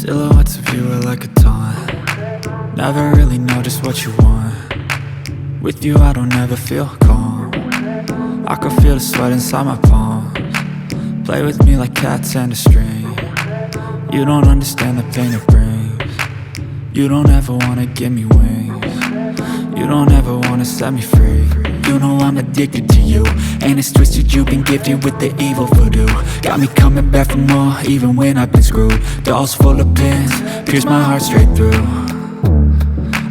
Silhouettes of you are like a taunt. Never really know just what you want. With you I don't ever feel calm. I can feel the sweat inside my palms. Play with me like cats and a string. You don't understand the pain it brings. You don't ever wanna give me wings. You don't ever wanna set me free. You know I'm addicted to you, and it's twisted, you've been gifted with the evil voodoo. Got me coming back for more, even when I've been screwed. Dolls full of pins, pierce my heart straight through.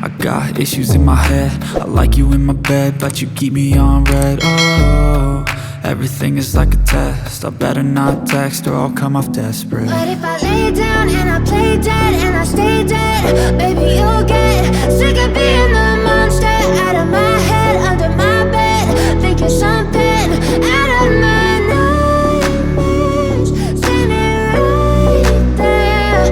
I got issues in my head, I like you in my bed, but you keep me on red. Oh, everything is like a test, I better not text or I'll come off desperate. But if I lay down and I play dead and I stay dead, baby you'll get sick of being the monster out of my head, under my bed, thinking something out of my nightmares, standing right there.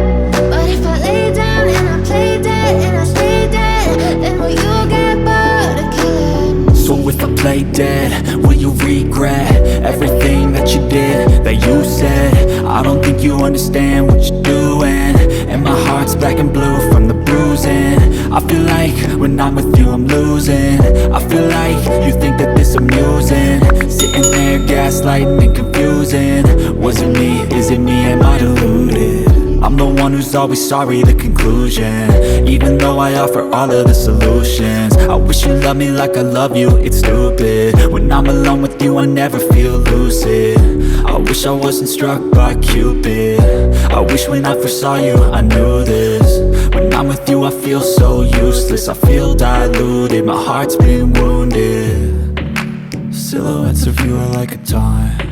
But if I lay down and I play dead and I stay dead, then will you get bored of killing? So if I play dead, will you regret everything that you did, that you said? I don't think you understand what you're doing, and my heart's black and blue from the bruising. I feel like when I'm with you I'm losing. I feel like you think that this amusing, sitting there gaslighting and confusing. Was it me? Is it me? Am I deluded? I'm the one who's always sorry, the conclusion, even though I offer all of the solutions. I wish you loved me like I love you, it's stupid. When I'm alone with you I never feel lucid. I wish I wasn't struck by Cupid. I wish when I first saw you I knew this. When I'm with you I feel so useless, I feel diluted, my heart's been wounded. Silhouettes of you are like a taunt.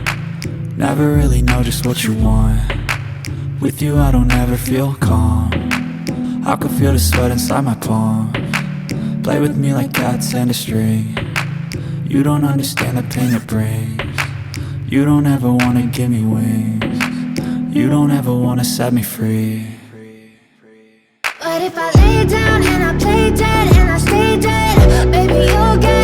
Never really know just what you want. With you I don't ever feel calm. I can feel the sweat inside my palms. Play with me like cats and a string. You don't understand the pain it brings. You don't ever wanna give me wings. You don't ever wanna set me free. But if I lay down and I play dead and I stay dead, baby you'll get